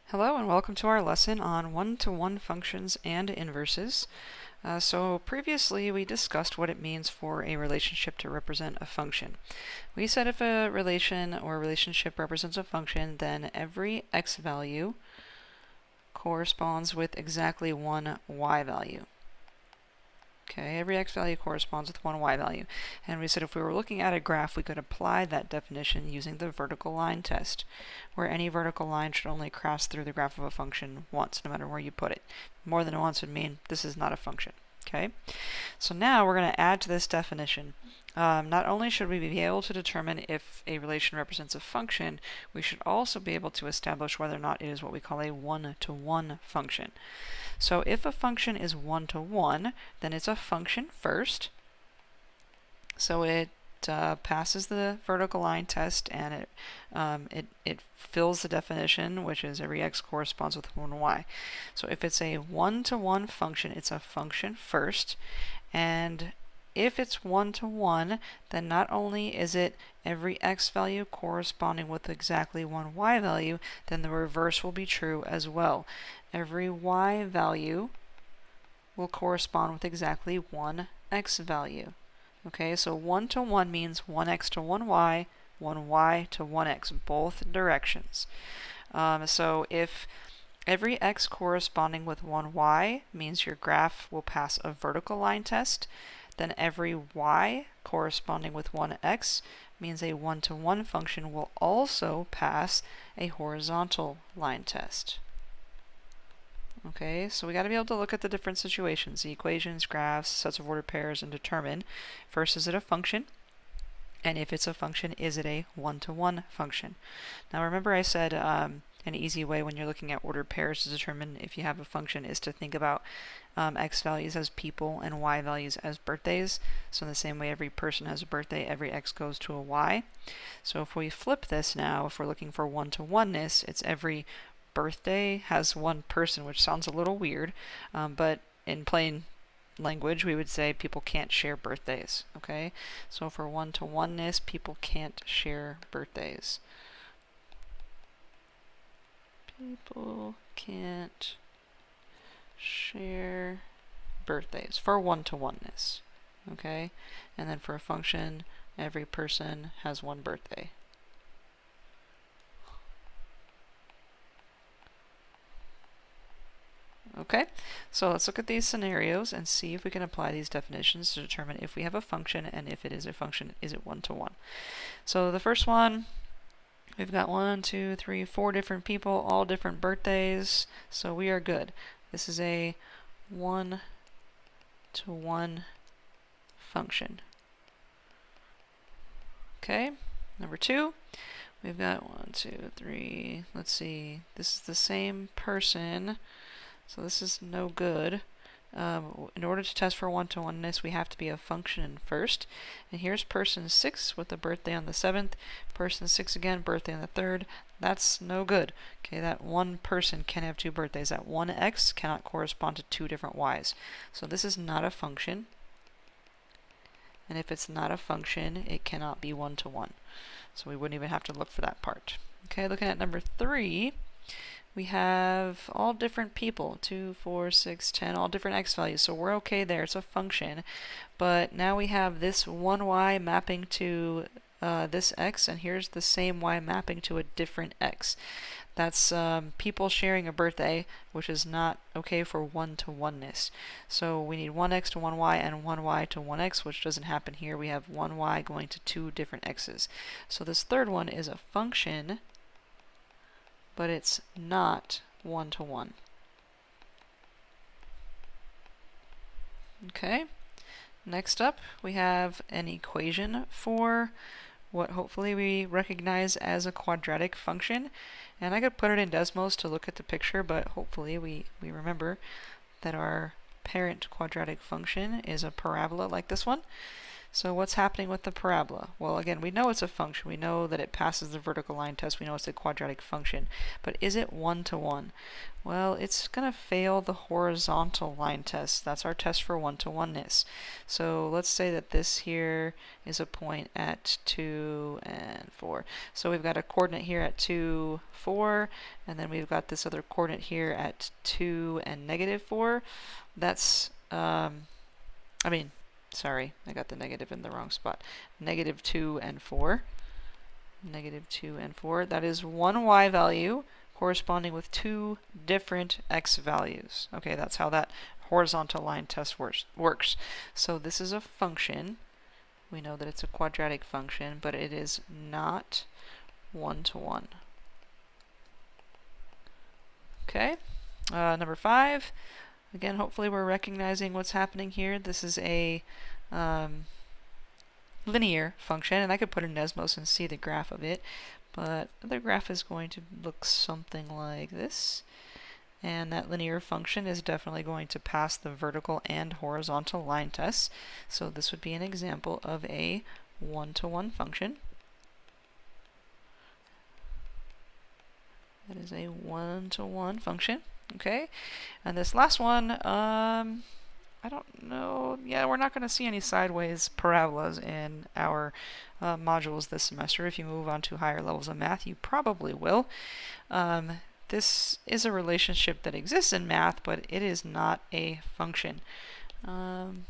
Hello and welcome to our lesson on one-to-one functions and inverses. So previously we discussed what it means for a relationship to represent a function. We said if a relation or relationship represents a function, then every x value corresponds with exactly one y value. Okay, every x value corresponds with one y value. And we said if we were looking at a graph, we could apply that definition using the vertical line test, where any vertical line should only cross through the graph of a function once, no matter where you put it. More than once would mean this is not a function. Okay, so now we're going to add to this definition. Not only should we be able to determine if a relation represents a function, we should also be able to establish whether or not it is what we call a one-to-one function. So if a function is one-to-one, then it's a function first. So it passes the vertical line test, and it fills the definition, which is every x corresponds with one y. So if it's a one-to-one function, it's a function first, and if it's one-to-one, then not only is it every x value corresponding with exactly one y value, then the reverse will be true as well. Every y value will correspond with exactly one x value. Okay, so one-to-one means one x to one y to one x, both directions. So if every x corresponding with one y means your graph will pass a vertical line test, then every y corresponding with one x means a one-to-one function will also pass a horizontal line test. Okay, so we got to be able to look at the different situations, the equations, graphs, sets of ordered pairs, and determine, first, is it a function? And if it's a function, is it a one-to-one function? Now remember I said an easy way when you're looking at ordered pairs to determine if you have a function is to think about x values as people and y values as birthdays. So in the same way every person has a birthday, every x goes to a y. So if we flip this now, if we're looking for one-to-oneness, it's every birthday has one person, which sounds a little weird, but in plain language we would say people can't share birthdays. Okay, so for one-to-oneness, people can't share birthdays. People can't share birthdays for one-to-oneness. Okay, and then for a function, every person has one birthday. Okay, so let's look at these scenarios and see if we can apply these definitions to determine if we have a function, and if it is a function, is it one-to-one. So the first one, we've got 1, 2, 3, 4 different people, all different birthdays, so we are good. This is a one-to-one function. Okay, number 2, we've got 1, 2, 3, let's see, this is the same person, so this is no good. In order to test for one-to-oneness, we have to be a function first. And here's person 6 with a birthday on the 7th. Person 6 again, birthday on the 3rd. That's no good. Okay, that one person can have two birthdays. That one x cannot correspond to two different y's. So this is not a function. And if it's not a function, it cannot be one-to-one. So we wouldn't even have to look for that part. Okay, looking at number 3. We have all different people, 2, 4, 6, 10, all different x values, so we're okay there, it's a function. But now we have this one y mapping to this x, and here's the same y mapping to a different x. That's people sharing a birthday, which is not okay for one-to-oneness. So we need one x to one y and one y to one x, which doesn't happen here. We have one y going to two different x's. So this third one is a function, but it's not one-to-one. Okay, next up we have an equation for what hopefully we recognize as a quadratic function. And I could put it in Desmos to look at the picture, but hopefully we remember that our parent quadratic function is a parabola like this one. So what's happening with the parabola? Well, again, we know it's a function. We know that it passes the vertical line test. We know it's a quadratic function. But is it one-to-one? Well, it's going to fail the horizontal line test. That's our test for one-to-oneness. So let's say that this here is a point at 2 and 4. So we've got a coordinate here at 2, 4, and then we've got this other coordinate here at 2 and -4. That's, sorry, I got the negative in the wrong spot. -2 and 4. -2 and 4. That is one y value corresponding with two different x values. Okay, that's how that horizontal line test works. So this is a function. We know that it's a quadratic function, but it is not one-to-one. Okay, number 5. Again, hopefully we're recognizing what's happening here. This is a linear function, and I could put it in Desmos and see the graph of it, but the graph is going to look something like this. And that linear function is definitely going to pass the vertical and horizontal line tests. So this would be an example of a one-to-one function. That is a one-to-one function. Okay, and this last one, I don't know. Yeah, we're not going to see any sideways parabolas in our modules this semester. If you move on to higher levels of math, you probably will. This is a relationship that exists in math, but it is not a function.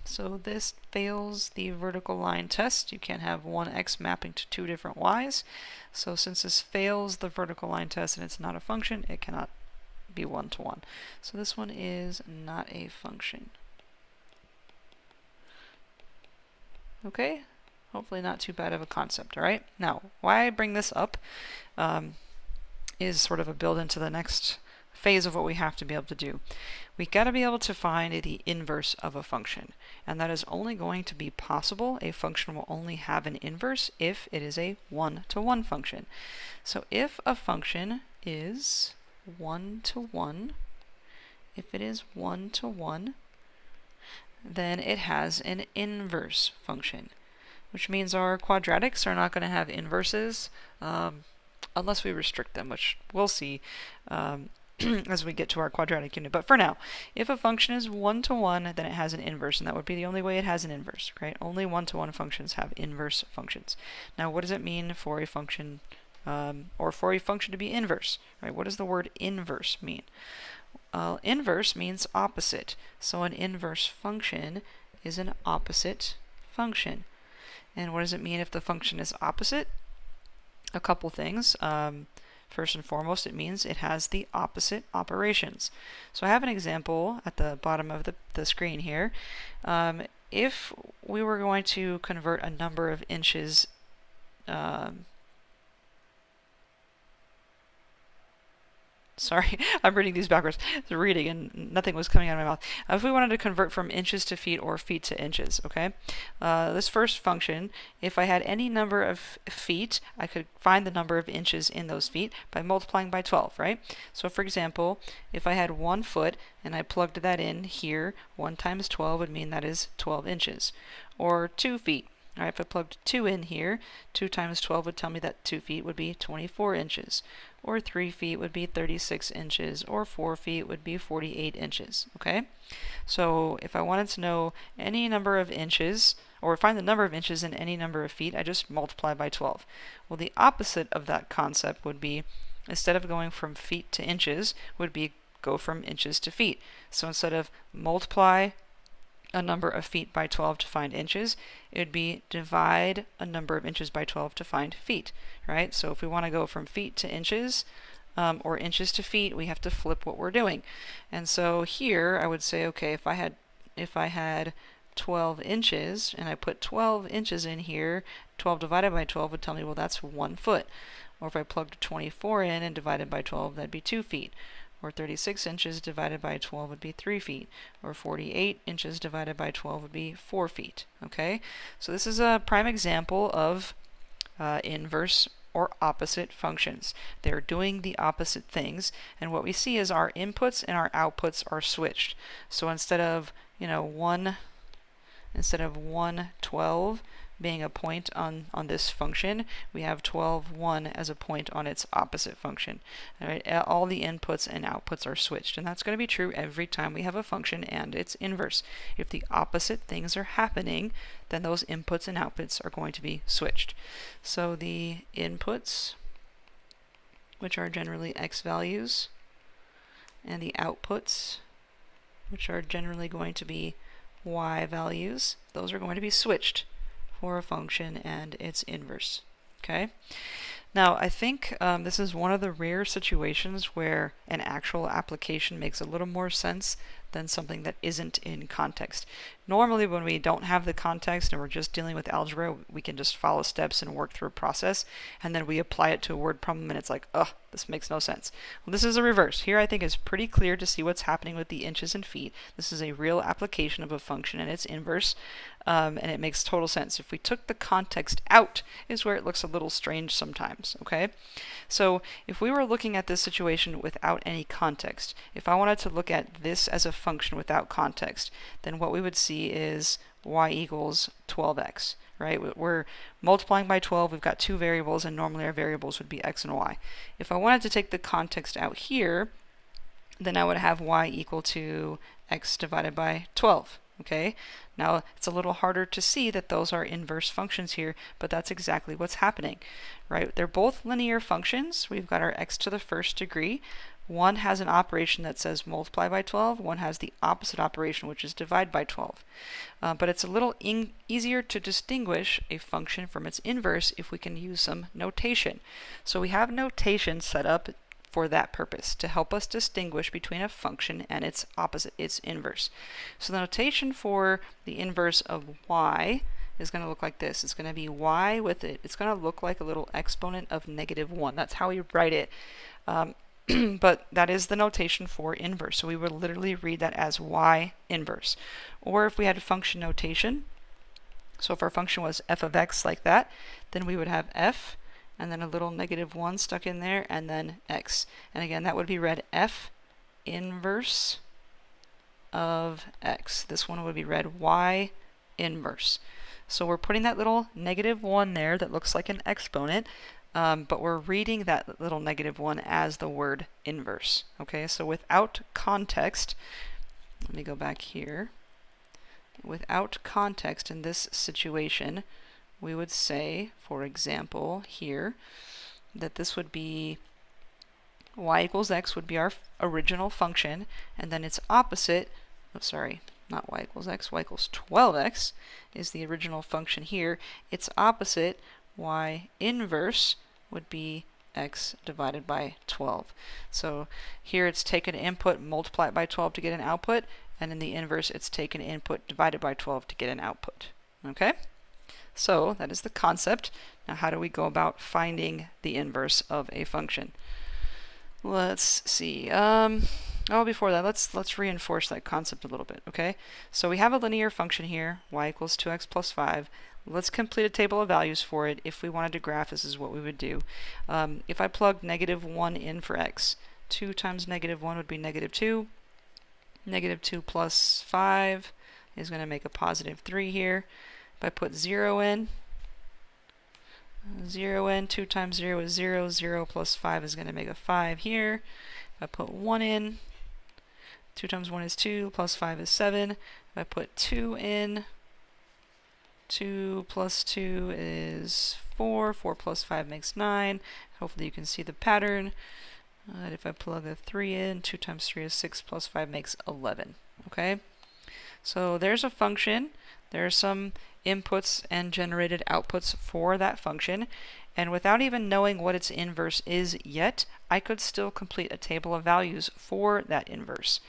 So this fails the vertical line test. You can't have one x mapping to two different y's. So since this fails the vertical line test and it's not a function, it cannot be one-to-one. So this one is not a function. Okay, hopefully not too bad of a concept, all right? Now, why I bring this up is sort of a build into the next phase of what we have to be able to do. We got to be able to find the inverse of a function, and that is only going to be possible. A function will only have an inverse if it is a one-to-one function. So if a function is one-to-one, then it has an inverse function, which means our quadratics are not going to have inverses unless we restrict them, which we'll see as we get to our quadratic unit. But for now, if a function is one-to-one, then it has an inverse, and that would be the only way it has an inverse, right? Only one-to-one functions have inverse functions. Now, what does it mean for a function, or for a function to be inverse, right? What does the word inverse mean? Inverse means opposite. So an inverse function is an opposite function. And what does it mean if the function is opposite? A couple things. First and foremost, it means it has the opposite operations. So I have an example at the bottom of the screen here. If we were going to convert a number of inches sorry, I'm reading these backwards. Reading and nothing was coming out of my mouth. If we wanted to convert from inches to feet or feet to inches, okay? This first function, if I had any number of feet, I could find the number of inches in those feet by multiplying by 12, right? So for example, if I had 1 foot and I plugged that in here, 1 times 12 would mean that is 12 inches. Or 2 feet. All right, if I plugged 2 in here, 2 times 12 would tell me that 2 feet would be 24 inches. Or 3 feet would be 36 inches. Or 4 feet would be 48 inches. Okay? So if I wanted to know any number of inches, or find the number of inches in any number of feet, I just multiply by 12. Well, the opposite of that concept would be, instead of going from feet to inches, would be go from inches to feet. So instead of multiply a number of feet by 12 to find inches, it would be divide a number of inches by 12 to find feet, right? So if we want to go from feet to inches, or inches to feet, we have to flip what we're doing. And so here I would say, okay, if I had 12 inches and I put 12 inches in here, 12 divided by 12 would tell me, well, that's 1 foot. Or if I plugged 24 in and divided by 12, that'd be 2 feet. Or 36 inches divided by 12 would be 3 feet. Or 48 inches divided by 12 would be 4 feet. Okay? So this is a prime example of inverse or opposite functions. They're doing the opposite things, and what we see is our inputs and our outputs are switched. So instead of, instead of 1, 12 being a point on this function, we have 12, 1 as a point on its opposite function. All right, all the inputs and outputs are switched, and that's going to be true every time we have a function and its inverse. If the opposite things are happening, then those inputs and outputs are going to be switched. So the inputs, which are generally x values, and the outputs, which are generally going to be y values, those are going to be switched for a function and its inverse. Okay? Now, I think this is one of the rare situations where an actual application makes a little more sense than something that isn't in context. Normally, when we don't have the context and we're just dealing with algebra, we can just follow steps and work through a process, and then we apply it to a word problem, and it's like, ugh, this makes no sense. Well, this is a reverse. Here, I think it's pretty clear to see what's happening with the inches and feet. This is a real application of a function and its inverse, and it makes total sense. If we took the context out, is where it looks a little strange sometimes, okay? So if we were looking at this situation without any context, if I wanted to look at this as a function without context, then what we would see is y equals 12x, right? We're multiplying by 12, we've got two variables, and normally our variables would be x and y. If I wanted to take the context out here, then I would have y equal to x divided by 12. Okay, now it's a little harder to see that those are inverse functions here, but that's exactly what's happening, right? They're both linear functions. We've got our x to the first degree. One has an operation that says multiply by 12. One has the opposite operation, which is divide by 12. But it's a little easier to distinguish a function from its inverse if we can use some notation. So we have notation set up for that purpose, to help us distinguish between a function and its opposite, its inverse. So the notation for the inverse of y is going to look like this. It's going to be y with it. It's going to look like a little exponent of -1. That's how we write it. But that is the notation for inverse. So we would literally read that as y inverse. Or if we had a function notation, so if our function was f of x like that, then we would have f and then a little -1 stuck in there, and then x. And again, that would be read f inverse of x. This one would be read y inverse. So we're putting that little -1 there that looks like an exponent, but we're reading that little -1 as the word inverse. Okay, so without context, let me go back here. Without context in this situation, we would say, for example, here, that this would be y equals x would be our original function, and then its opposite, oh, sorry, not y equals x, y equals 12x is the original function here. Its opposite, y inverse, would be x divided by 12. So here it's taken input, multiply it by 12 to get an output, and in the inverse it's taken input divided by 12 to get an output. Okay? So that is the concept. Now how do we go about finding the inverse of a function? Let's see. Before that, let's reinforce that concept a little bit, okay? So we have a linear function here, y equals 2x plus 5. Let's complete a table of values for it. If we wanted to graph, this is what we would do. If I plug -1 in for x, 2 times -1 would be -2. -2 plus 5 is going to make a +3 here. If I put 0 in, 2 times 0 is 0, 0 plus 5 is going to make a 5 here. If I put 1 in, 2 times 1 is 2, plus 5 is 7. If I put 2 in, 2 plus 2 is 4, 4 plus 5 makes 9. Hopefully you can see the pattern. If I plug a 3 in, 2 times 3 is 6, plus 5 makes 11. Okay? So there's a function. There are some inputs and generated outputs for that function, and without even knowing what its inverse is yet, I could still complete a table of values for that inverse.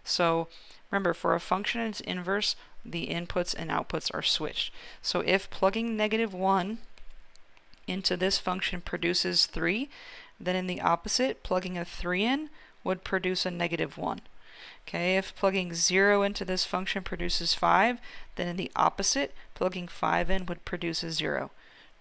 So remember, for a function and its inverse, the inputs and outputs are switched. So if plugging -1 into this function produces 3, then in the opposite, plugging a 3 in would produce a -1. Okay, if plugging 0 into this function produces 5, then in the opposite, plugging 5 in would produce a 0.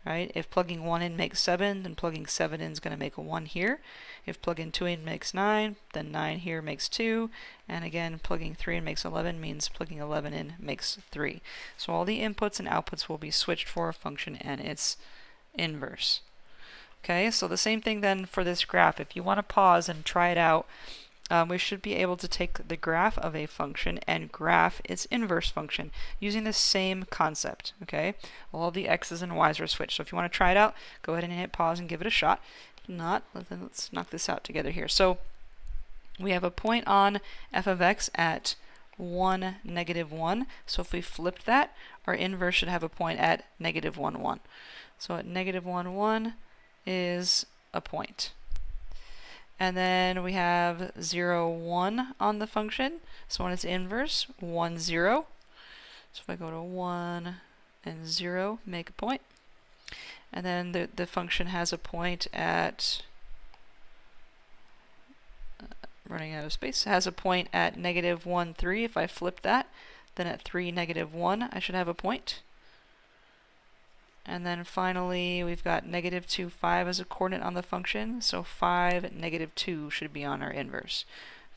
right? If plugging 1 in makes 7, then plugging 7 in is going to make a 1 here. If plugging 2 in makes 9, then 9 here makes 2. And again, plugging 3 in makes 11 means plugging 11 in makes 3. So all the inputs and outputs will be switched for a function and its inverse. Okay, so the same thing then for this graph. If you want to pause and try it out, we should be able to take the graph of a function and graph its inverse function using the same concept. Okay, all of the x's and y's are switched. So if you want to try it out, go ahead and hit pause and give it a shot. If not, then let's knock this out together here. So we have a point on f of x at 1, -1. So if we flipped that, our inverse should have a point at -1, 1. So at -1, 1 is a point. And then we have 0, 1 on the function. So when it's inverse, 1, 0. So if I go to 1 and 0, make a point. And then the function has a point at, running out of space, has a point at -1, 3. If I flip that, then at 3, -1, I should have a point. And then finally, we've got -2, 5 as a coordinate on the function. So 5, -2 should be on our inverse.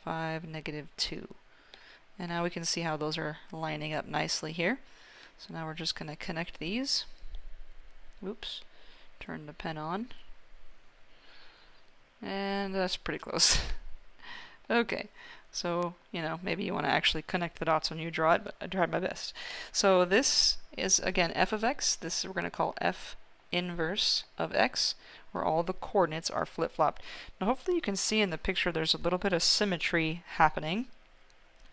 5, -2. And now we can see how those are lining up nicely here. So now we're just going to connect these. Oops. Turn the pen on. And that's pretty close. Okay. So, maybe you want to actually connect the dots when you draw it, but I tried my best. So this is, again, f of x. This we're going to call f inverse of x, where all the coordinates are flip-flopped. Now hopefully you can see in the picture there's a little bit of symmetry happening.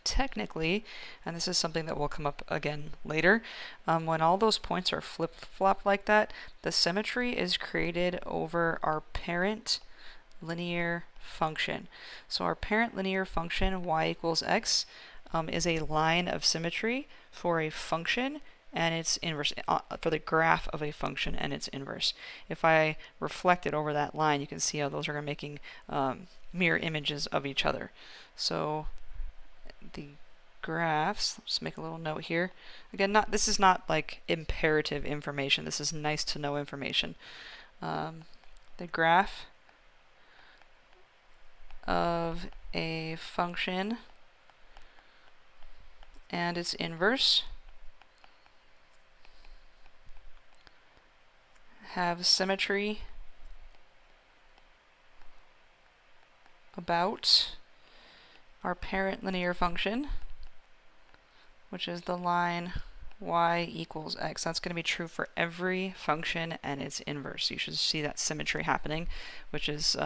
Technically, and this is something that will come up again later, when all those points are flip-flopped like that, the symmetry is created over our parent linear function. So our parent linear function y equals x is a line of symmetry for a function and its inverse, for the graph of a function and its inverse. If I reflect it over that line, you can see how those are making mirror images of each other. So the graphs, let's make a little note here. Again, this is not like imperative information. This is nice to know information. The graph of a function and its inverse have symmetry about our parent linear function, which is the line y equals x. That's going to be true for every function and its inverse. You should see that symmetry happening, which is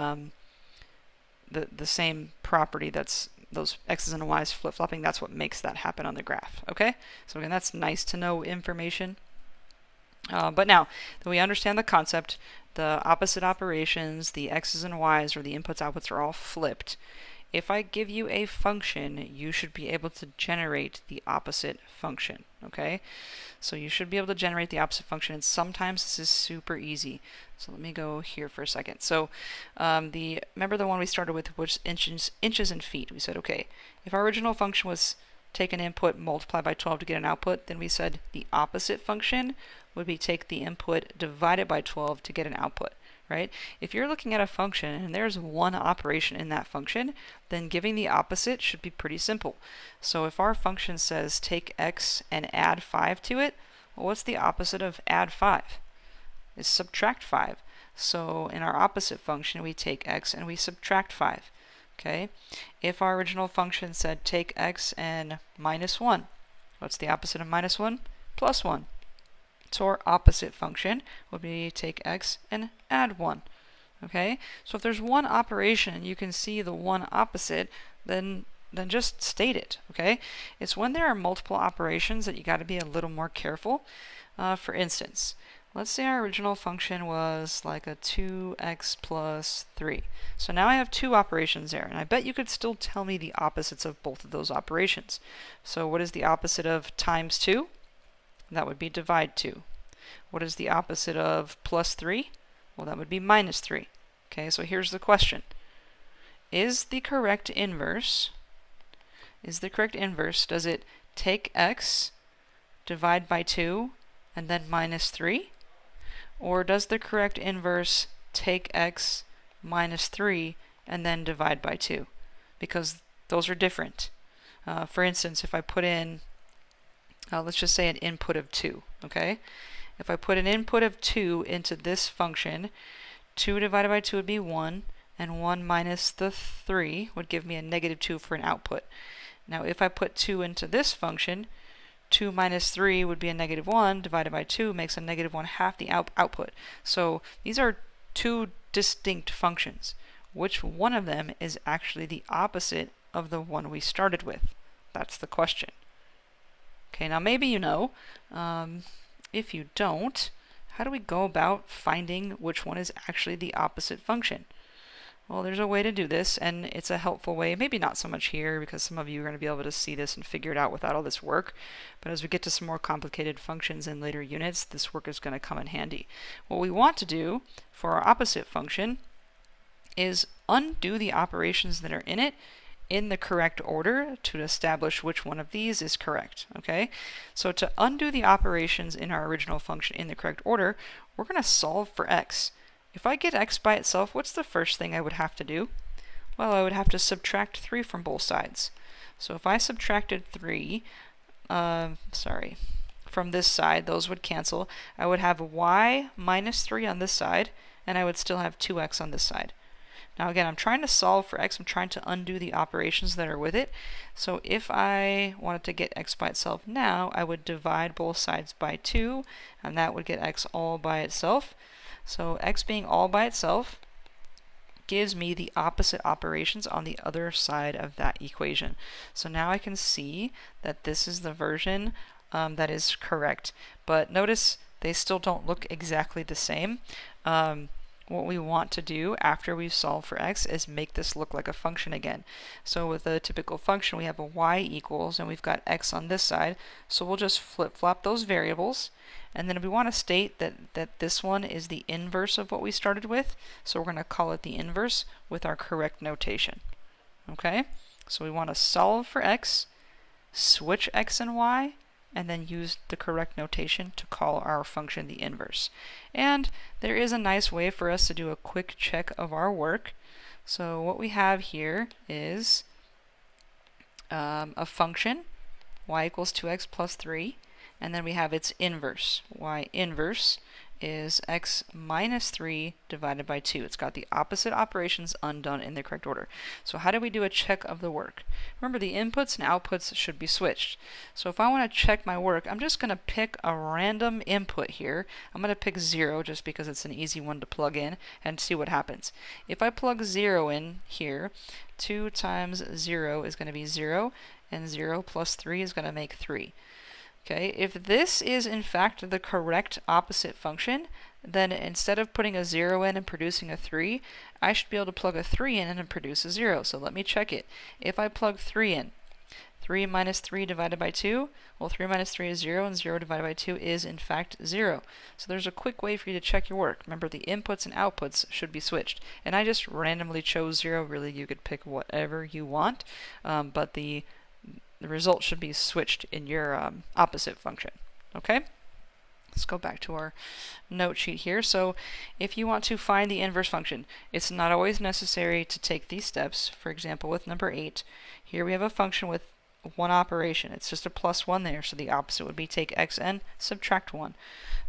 the same property that's those x's and y's flip-flopping. That's what makes that happen on the graph. Okay, so again, that's nice to know information. But now that we understand the concept, the opposite operations, the x's and y's, or the inputs outputs are all flipped. If I give you a function, you should be able to generate the opposite function. Okay, so you should be able to generate the opposite function, and sometimes this is super easy. So let me go here for a second. So remember the one we started with, which is inches and feet. We said, okay, if our original function was take an input, multiply by 12 to get an output, then we said the opposite function would be take the input, divide it by 12 to get an output, right? If you're looking at a function and there's one operation in that function, then giving the opposite should be pretty simple. So if our function says take x and add 5 to it, well, what's the opposite of add 5? Is subtract 5. So in our opposite function, we take x and we subtract 5. Okay. If our original function said take x and -1, what's the opposite of -1? +1. So our opposite function would be take x and add 1. Okay. So if there's one operation and you can see the one opposite, then just state it. Okay. It's when there are multiple operations that you got to be a little more careful. For instance, let's say our original function was like a 2x plus 3. So now I have two operations there, and I bet you could still tell me the opposites of both of those operations. So what is the opposite of times 2? That would be divide 2. What is the opposite of plus 3? Well, that would be minus 3. Okay, so here's the question. Is the correct inverse, does it take x, divide by 2, and then minus 3? Or does the correct inverse take x minus 3 and then divide by 2? Because those are different. For instance, if I put in, let's just say an input of 2, okay? If I put an input of 2 into this function, 2 divided by 2 would be 1, and 1 minus the 3 would give me a negative 2 for an output. Now if I put 2 into this function, 2 minus 3 would be a negative 1, divided by 2 makes a negative 1/2 the output. So these are two distinct functions. Which one of them is actually the opposite of the one we started with? That's the question. Okay, now maybe you know. If you don't, how do we go about finding which one is actually the opposite function? Well, there's a way to do this, and it's a helpful way. Maybe not so much here, because some of you are going to be able to see this and figure it out without all this work. But as we get to some more complicated functions in later units, this work is going to come in handy. What we want to do for our opposite function is undo the operations that are in it in the correct order to establish which one of these is correct. Okay? So to undo the operations in our original function in the correct order, we're going to solve for x. If I get x by itself, what's the first thing I would have to do? Well, I would have to subtract 3 from both sides. So if I subtracted 3, from this side, those would cancel. I would have y minus 3 on this side, and I would still have 2x on this side. Now again, I'm trying to solve for x. I'm trying to undo the operations that are with it. So if I wanted to get x by itself now, I would divide both sides by 2, and that would get x all by itself. So x being all by itself gives me the opposite operations on the other side of that equation. So now I can see that this is the version that is correct. But notice they still don't look exactly the same. What we want to do after we solve for x is make this look like a function again. So with a typical function, we have a y equals, and we've got x on this side. So we'll just flip-flop those variables. And then we want to state that this one is the inverse of what we started with. So we're going to call it the inverse with our correct notation. Okay? So we want to solve for x, switch x and y, and then use the correct notation to call our function the inverse. And there is a nice way for us to do a quick check of our work. So what we have here is a function, y equals 2x plus 3, and then we have its inverse. Y inverse is x minus 3 divided by 2. It's got the opposite operations undone in the correct order. So how do we do a check of the work? Remember, the inputs and outputs should be switched. So if I want to check my work, I'm just going to pick a random input here. I'm going to pick 0 just because it's an easy one to plug in and see what happens. If I plug 0 in here, 2 times 0 is going to be 0, and 0 plus 3 is going to make 3. Okay, if this is in fact the correct opposite function, then instead of putting a 0 in and producing a 3, I should be able to plug a 3 in and produce a 0. So let me check it. If I plug 3 in, 3 minus 3 divided by 2, well, 3 minus 3 is 0, and 0 divided by 2 is in fact 0. So there's a quick way for you to check your work. Remember, the inputs and outputs should be switched. And I just randomly chose 0. Really, you could pick whatever you want, but the result should be switched in your opposite function. Okay? Let's go back to our note sheet here. So if you want to find the inverse function, it's not always necessary to take these steps. For example, with number 8, here we have a function with one operation. It's just a plus 1 there, so the opposite would be take x and subtract 1.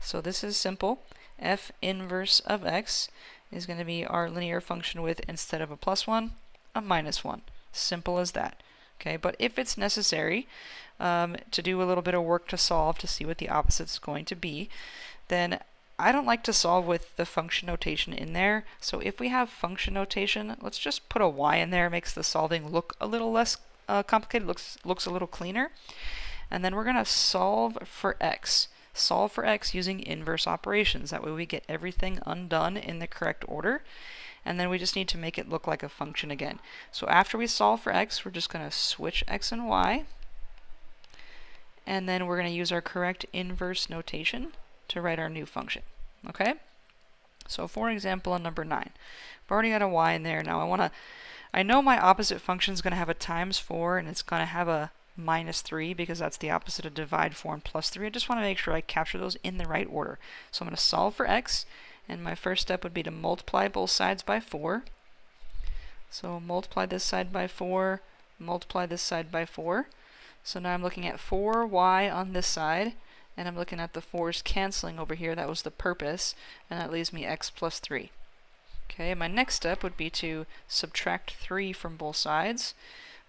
So this is simple. F inverse of x is going to be our linear function with, instead of a plus 1, a minus 1. Simple as that. Okay, but if it's necessary to do a little bit of work to solve to see what the opposite is going to be, then I don't like to solve with the function notation in there. So if we have function notation, let's just put a y in there. It makes the solving look a little less complicated, looks a little cleaner. And then we're going to solve for x. Solve for x using inverse operations. That way we get everything undone in the correct order. And then we just need to make it look like a function again. So after we solve for x, we're just going to switch x and y. And then we're going to use our correct inverse notation to write our new function. Okay? So for example, on number 9, I've already got a y in there. Now I know my opposite function is going to have a times 4, and it's going to have a minus 3 because that's the opposite of divide 4 and plus 3. I just want to make sure I capture those in the right order. So I'm going to solve for x, and my first step would be to multiply both sides by 4. So multiply this side by 4, multiply this side by 4. So now I'm looking at 4y on this side, and I'm looking at the 4's canceling over here. That was the purpose, and that leaves me x plus 3. Okay, my next step would be to subtract 3 from both sides.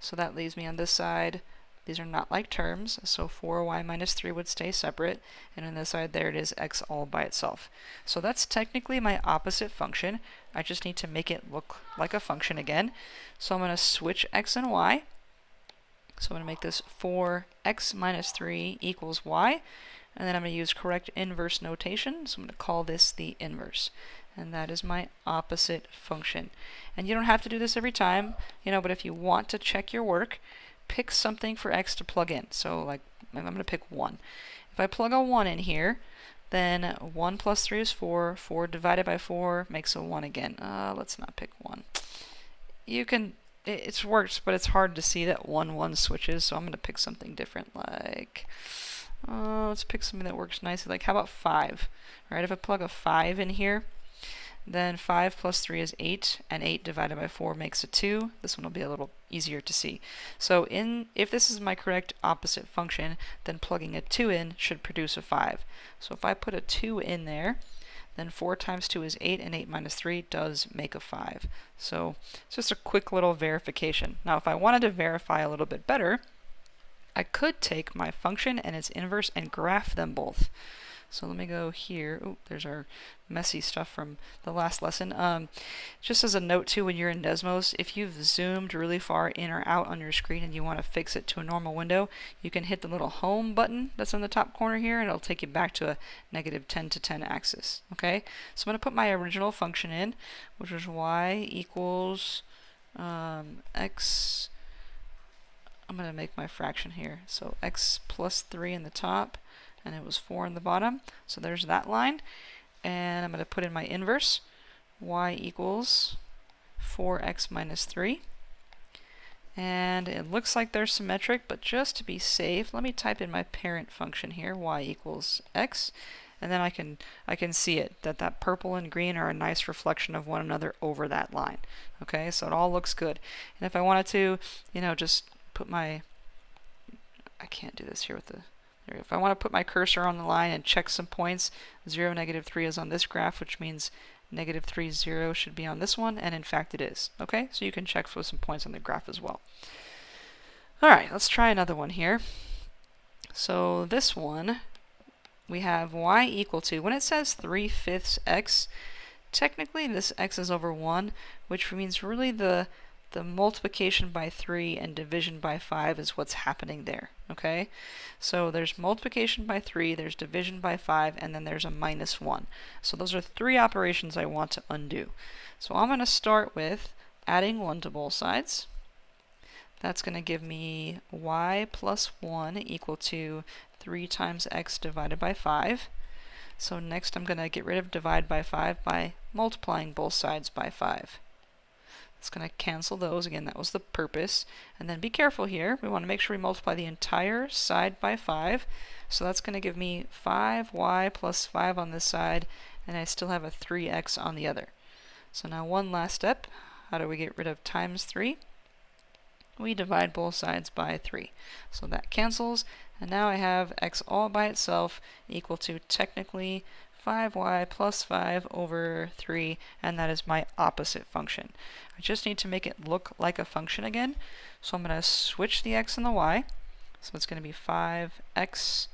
So that leaves me on this side, these are not like terms, so 4y minus 3 would stay separate, and on this side there it is x all by itself. So that's technically my opposite function. I just need to make it look like a function again. So I'm going to switch x and y. So I'm going to make this 4x minus 3 equals y, and then I'm going to use correct inverse notation, so I'm going to call this the inverse. And that is my opposite function. And you don't have to do this every time, but if you want to check your work, pick something for x to plug in. So like, I'm going to pick 1. If I plug a 1 in here, then 1 plus 3 is 4. 4 divided by 4 makes a 1 again. Let's not pick 1. You can, it works, but it's hard to see that 1 switches, so I'm going to pick something different, like, let's pick something that works nicely. Like, how about 5? Right, if I plug a 5 in here, then 5 plus 3 is 8, and 8 divided by 4 makes a 2. This one will be a little easier to see. So if this is my correct opposite function, then plugging a 2 in should produce a 5. So if I put a 2 in there, then 4 times 2 is 8, and 8 minus 3 does make a 5. So it's just a quick little verification. Now if I wanted to verify a little bit better, I could take my function and its inverse and graph them both. So let me go here. Oh, there's our messy stuff from the last lesson. Just as a note too, when you're in Desmos, if you've zoomed really far in or out on your screen and you want to fix it to a normal window, you can hit the little home button that's in the top corner here, and it'll take you back to a negative 10 to 10 axis. Okay, so I'm going to put my original function in, which was y equals x. I'm going to make my fraction here. So x plus 3 in the top, and it was 4 in the bottom. So there's that line. And I'm going to put in my inverse. Y equals 4x minus 3. And it looks like they're symmetric, but just to be safe, let me type in my parent function here, y equals x. And then I can see it, that purple and green are a nice reflection of one another over that line. Okay, so it all looks good. And if I wanted to, just put my, I can't do this here with the, if I want to put my cursor on the line and check some points, 0, negative 3 is on this graph, which means negative 3, 0 should be on this one, and in fact it is. Okay, so you can check for some points on the graph as well. Alright, let's try another one here. So this one, we have y equal to, when it says 3/5 x, technically this x is over 1, which means really the multiplication by 3 and division by 5 is what's happening there, okay? So there's multiplication by 3, there's division by 5, and then there's a minus 1. So those are 3 operations I want to undo. So I'm going to start with adding 1 to both sides. That's going to give me y plus 1 equal to 3 times x divided by 5. So next I'm going to get rid of divide by 5 by multiplying both sides by 5. It's going to cancel those. Again, that was the purpose. And then be careful here. We want to make sure we multiply the entire side by 5. So that's going to give me 5y plus 5 on this side, and I still have a 3x on the other. So now one last step. How do we get rid of times 3? We divide both sides by 3. So that cancels, and now I have x all by itself equal to technically 5y plus 5 over 3, and that is my opposite function. I just need to make it look like a function again, so I'm going to switch the x and the y. So it's going to be 5x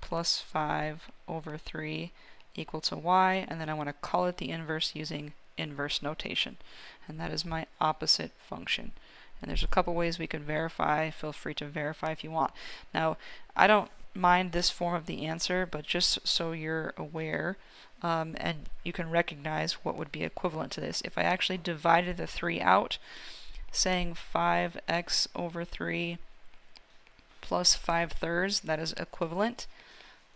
plus 5 over 3 equal to y, and then I want to call it the inverse using inverse notation, and that is my opposite function. And there's a couple ways we could verify. Feel free to verify if you want. Now, I don't mind this form of the answer, but just so you're aware and you can recognize what would be equivalent to this. If I actually divided the 3 out, saying 5x over 3 plus 5/3, that is equivalent.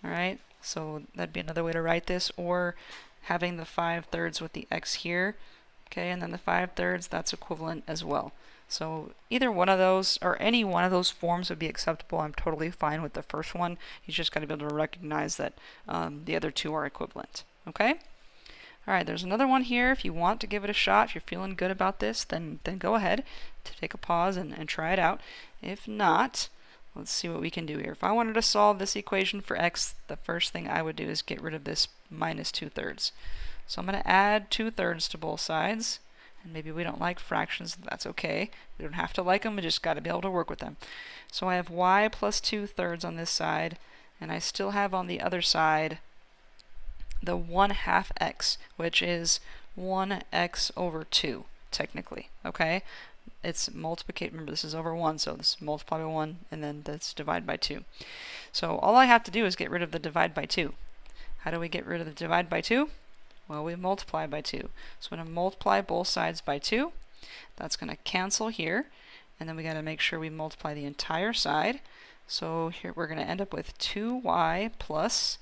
Alright, so that'd be another way to write this, or having the 5/3 with the x here, okay, and then the 5/3, that's equivalent as well. So either one of those, or any one of those forms would be acceptable. I'm totally fine with the first one. You just got to be able to recognize that the other two are equivalent. Okay? All right, there's another one here. If you want to give it a shot, if you're feeling good about this, then go ahead to take a pause and try it out. If not, let's see what we can do here. If I wanted to solve this equation for x, the first thing I would do is get rid of this minus 2/3. So I'm going to add 2/3 to both sides. And maybe we don't like fractions, that's okay. We don't have to like them, we just got to be able to work with them. So I have y plus 2/3 on this side, and I still have on the other side the 1/2 x, which is 1x over 2, technically, okay? It's multiplication, remember this is over 1, so this is multiply by 1, and then that's divide by 2. So all I have to do is get rid of the divide by 2. How do we get rid of the divide by 2? Well, we multiply by 2. So I'm going to multiply both sides by 2. That's going to cancel here. And then we got to make sure we multiply the entire side. So here we're going to end up with 2y plus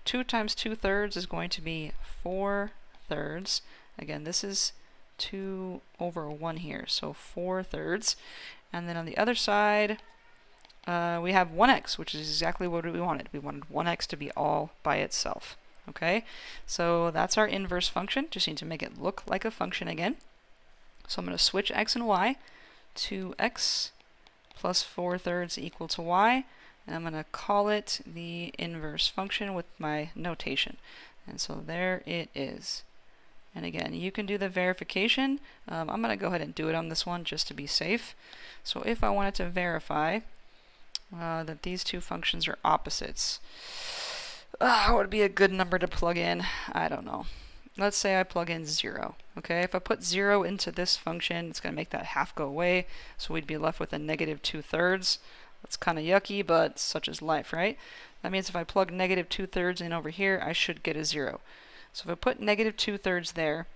2 times 2/3 is going to be 4/3. Again, this is 2 over 1 here, so 4/3. And then on the other side, we have 1x, which is exactly what we wanted. We wanted 1x to be all by itself. Okay, so that's our inverse function. Just need to make it look like a function again. So I'm going to switch x and y to x plus 4/3 equal to y. And I'm going to call it the inverse function with my notation. And so there it is. And again, you can do the verification. I'm going to go ahead and do it on this one just to be safe. So if I wanted to verify that these two functions are opposites, what would be a good number to plug in? I don't know. Let's say I plug in 0. Okay, if I put 0 into this function, it's going to make that half go away. So we'd be left with a negative 2/3. That's kind of yucky, but such is life, right? That means if I plug negative 2/3 in over here, I should get a 0. So if I put negative 2/3 there,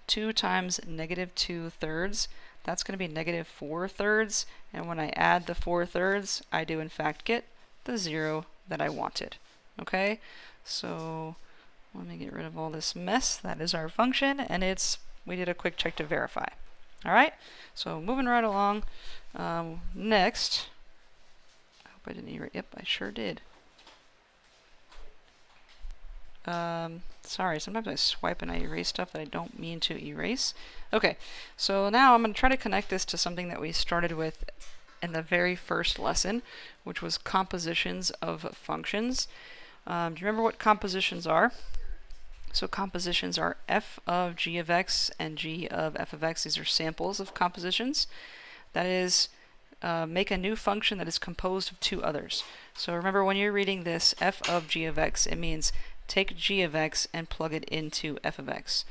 2 times negative 2/3, that's going to be negative 4/3. And when I add the 4/3, I do in fact get the 0 that I wanted. Okay, so let me get rid of all this mess. That is our function, and we did a quick check to verify. All right, so moving right along. Next, I hope I didn't erase. Yep, I sure did. Sorry, sometimes I swipe and I erase stuff that I don't mean to erase. Okay, so now I'm going to try to connect this to something that we started with in the very first lesson, which was compositions of functions. Do you remember what compositions are? So compositions are f of g of x and g of f of x. These are samples of compositions. That is, make a new function that is composed of two others. So remember, when you're reading this f of g of x, it means take g of x and plug it into f of x.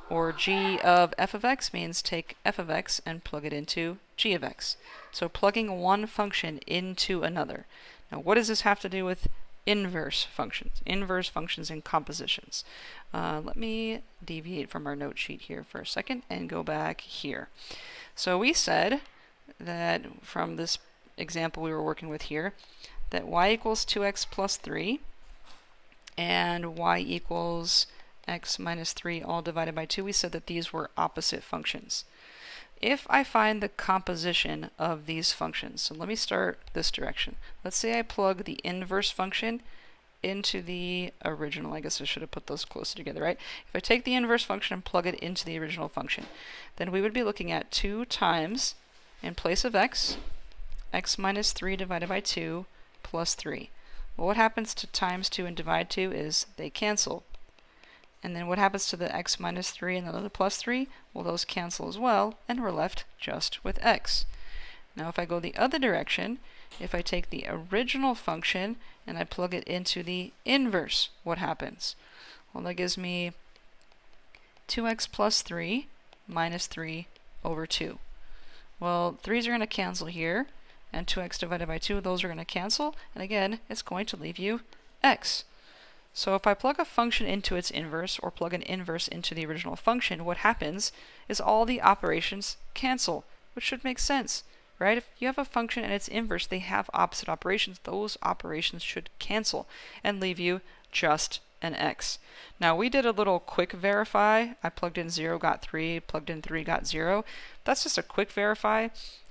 Or g of f of x means take f of x and plug it into g of x. So plugging one function into another. Now what does this have to do with inverse functions and compositions? Let me deviate from our note sheet here for a second and go back here. So we said that from this example we were working with here, that y equals 2x plus 3 and y equals x minus 3 all divided by 2, we said that these were opposite functions. If I find the composition of these functions, so let me start this direction. Let's say I plug the inverse function into the original. I guess I should have put those closer together, right? If I take the inverse function and plug it into the original function, then we would be looking at 2 times, in place of x minus 3 divided by 2 plus 3. Well, what happens to times 2 and divide 2 is they cancel. And then what happens to the x minus 3 and the plus 3? Well, those cancel as well, and we're left just with x. Now if I go the other direction, if I take the original function and I plug it into the inverse, what happens? Well, that gives me 2x plus 3 minus 3 over 2. Well, 3's are going to cancel here, and 2x divided by 2, those are going to cancel, and again, it's going to leave you x. So if I plug a function into its inverse, or plug an inverse into the original function, what happens is all the operations cancel, which should make sense, right? If you have a function and its inverse, they have opposite operations. Those operations should cancel and leave you just and x. Now we did a little quick verify. I plugged in 0, got 3, plugged in 3, got 0. That's just a quick verify,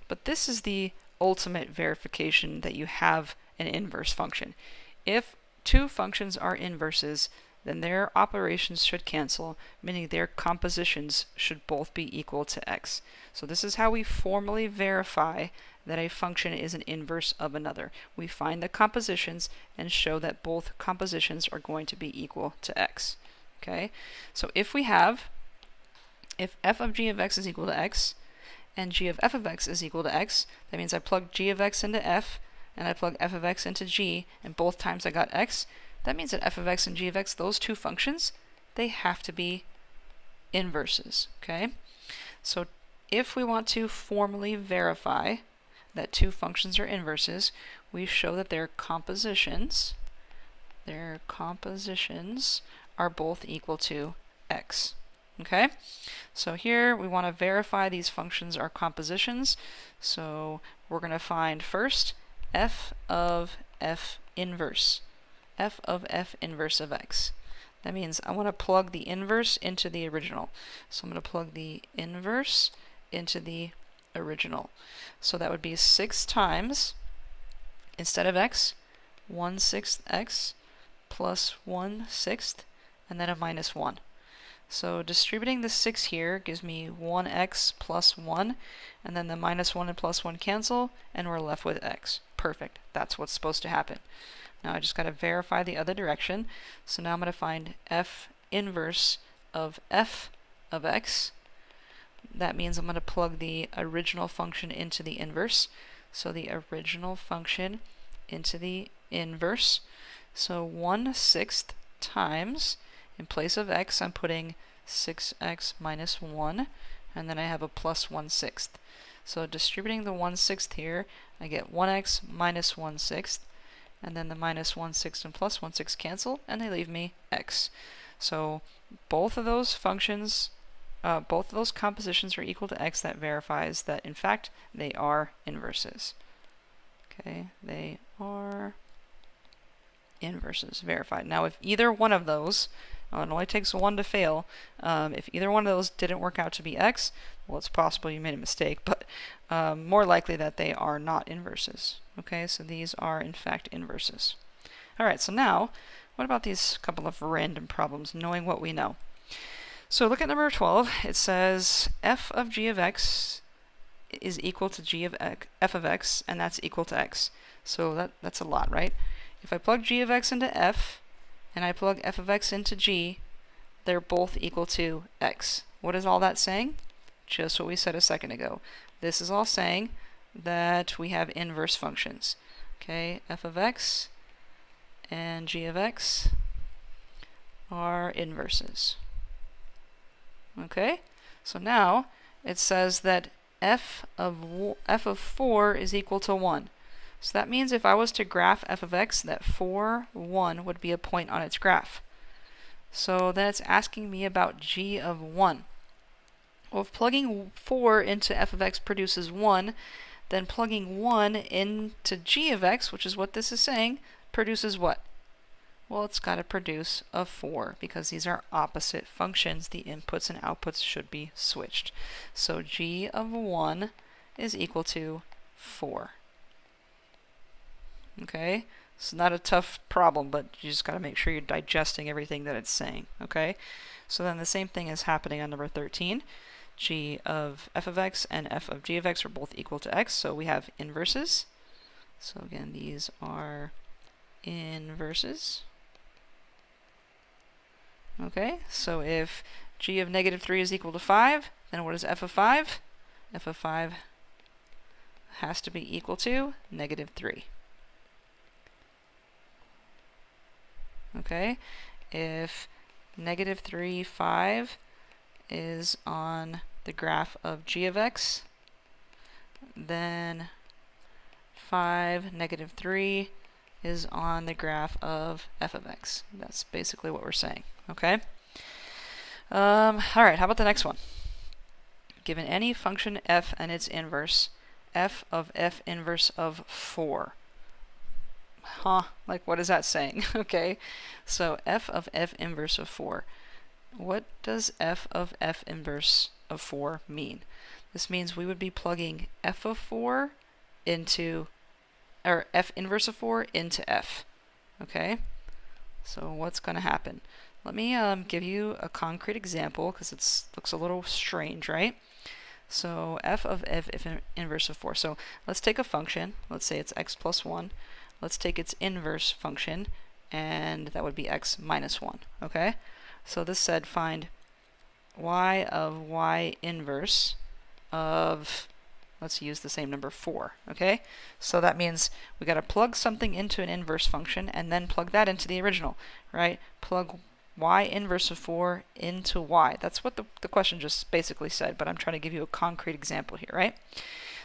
but this is the ultimate verification that you have an inverse function. If two functions are inverses, then their operations should cancel, meaning their compositions should both be equal to x. So this is how we formally verify that a function is an inverse of another. We find the compositions and show that both compositions are going to be equal to x. Okay? So if f of g of x is equal to x, and g of f of x is equal to x, that means I plug g of x into f, and I plug f of x into g, and both times I got x. That means that f of x and g of x, those two functions, they have to be inverses. Okay? So if we want to formally verify that two functions are inverses, we show that their compositions are both equal to x. Okay? So here we want to verify these functions are compositions. So we're going to find first f of f inverse. F of f inverse of x. That means I want to plug the inverse into the original. So I'm going to plug the inverse into the original. So that would be 6 times, instead of x, 1/6 x plus 1/6, and then a minus 1. So distributing the 6 here gives me 1x plus 1, and then the minus 1 and plus 1 cancel, and we're left with x. Perfect. That's what's supposed to happen. Now I just got to verify the other direction. So now I'm going to find f inverse of f of x. That means I'm going to plug the original function into the inverse. So the original function into the inverse. So 1/6 times, in place of x, I'm putting 6x minus 1, and then I have a plus 1/6. So distributing the 1/6 here, I get 1x minus 1/6, and then the minus 1/6 and plus 1/6 cancel, and they leave me x. So both of those functions, both of those compositions are equal to x. That verifies that, in fact, they are inverses. Okay, they are inverses, verified. Now, if either one of those, it only takes one to fail, if either one of those didn't work out to be x, well, it's possible you made a mistake, but more likely that they are not inverses. Okay, so these are, in fact, inverses. All right, so now, what about these couple of random problems, knowing what we know? So look at number 12. It says f of g of x is equal to g of f of x, and that's equal to x. So that's a lot, right? If I plug g of x into f, and I plug f of x into g, they're both equal to x. What is all that saying? Just what we said a second ago. This is all saying that we have inverse functions. Okay, f of x and g of x are inverses. Okay, so now it says that f of 4 is equal to 1. So that means if I was to graph f of x, that 4, 1 would be a point on its graph. So then it's asking me about g of 1. Well, if plugging 4 into f of x produces 1, then plugging 1 into g of x, which is what this is saying, produces what? Well, it's got to produce a 4, because these are opposite functions. The inputs and outputs should be switched. So g of 1 is equal to 4. Okay, it's not a tough problem, but you just got to make sure you're digesting everything that it's saying. Okay, so then the same thing is happening on number 13. G of f of x and f of g of x are both equal to x, so we have inverses. So again, these are inverses. Okay, so if g of negative 3 is equal to 5, then what is f of 5? F of 5 has to be equal to negative 3. Okay, if negative 3, 5 is on the graph of g of x, then 5, negative 3 is on the graph of f of x. That's basically what we're saying. Okay. All right, how about the next one? Given any function f and its inverse, f of f inverse of 4. Huh, like what is that saying? Okay, so f of f inverse of 4. What does f of f inverse of 4 mean? This means we would be plugging f of 4 into, or f inverse of 4 into f. Okay, so what's going to happen? Let me give you a concrete example because it looks a little strange, right? So f of f inverse of 4. So let's take a function. Let's say it's x plus 1. Let's take its inverse function, and that would be x minus 1. Okay? So this said find y of y inverse of, let's use the same number, 4. Okay? So that means we got to plug something into an inverse function and then plug that into the original, right? Plug y inverse of 4 into y. That's what the question just basically said, but I'm trying to give you a concrete example here, right?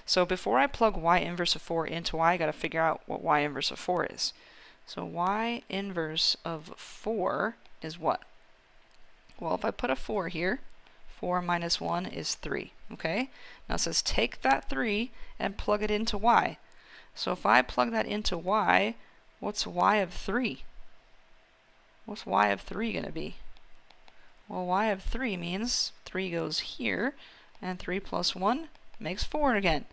So before I plug y inverse of 4 into y, I got to figure out what y inverse of 4 is. So y inverse of 4 is what? Well, if I put a 4 here, 4 minus 1 is 3, okay? Now it says take that 3 and plug it into y. So if I plug that into y, what's y of 3? What's y of 3 going to be? Well, y of 3 means 3 goes here, and 3 plus 1 makes 4 again.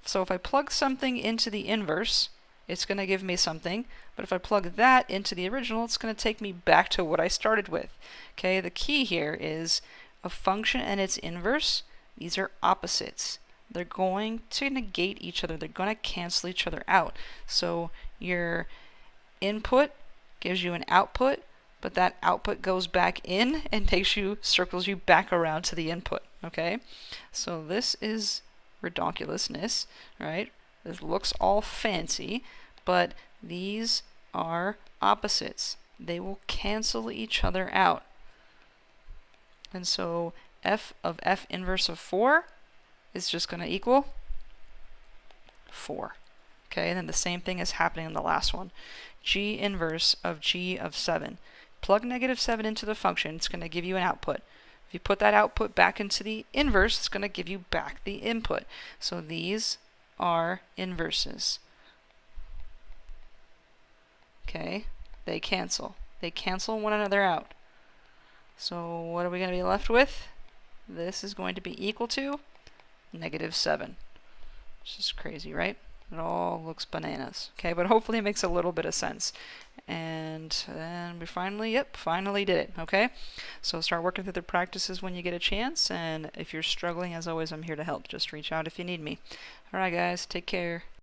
So if I plug something into the inverse, it's going to give me something, but if I plug that into the original, it's going to take me back to what I started with. Okay, the key here is a function and its inverse, these are opposites. They're going to negate each other. They're going to cancel each other out. So your input gives you an output, but that output goes back in and circles you back around to the input. Okay, so this is redonkulousness, right? This looks all fancy, but these are opposites. They will cancel each other out. And so f of f inverse of 4 is just going to equal 4. Okay, and then the same thing is happening in the last one. G inverse of g of 7. Plug negative 7 into the function, it's going to give you an output. If you put that output back into the inverse, it's going to give you back the input. So these are inverses. Okay, they cancel. They cancel one another out. So what are we going to be left with? This is going to be equal to negative 7. Which is crazy, right? It all looks bananas. Okay, but hopefully it makes a little bit of sense. And then we finally did it. Okay, so start working through the practices when you get a chance. And if you're struggling, as always, I'm here to help. Just reach out if you need me. All right, guys, take care.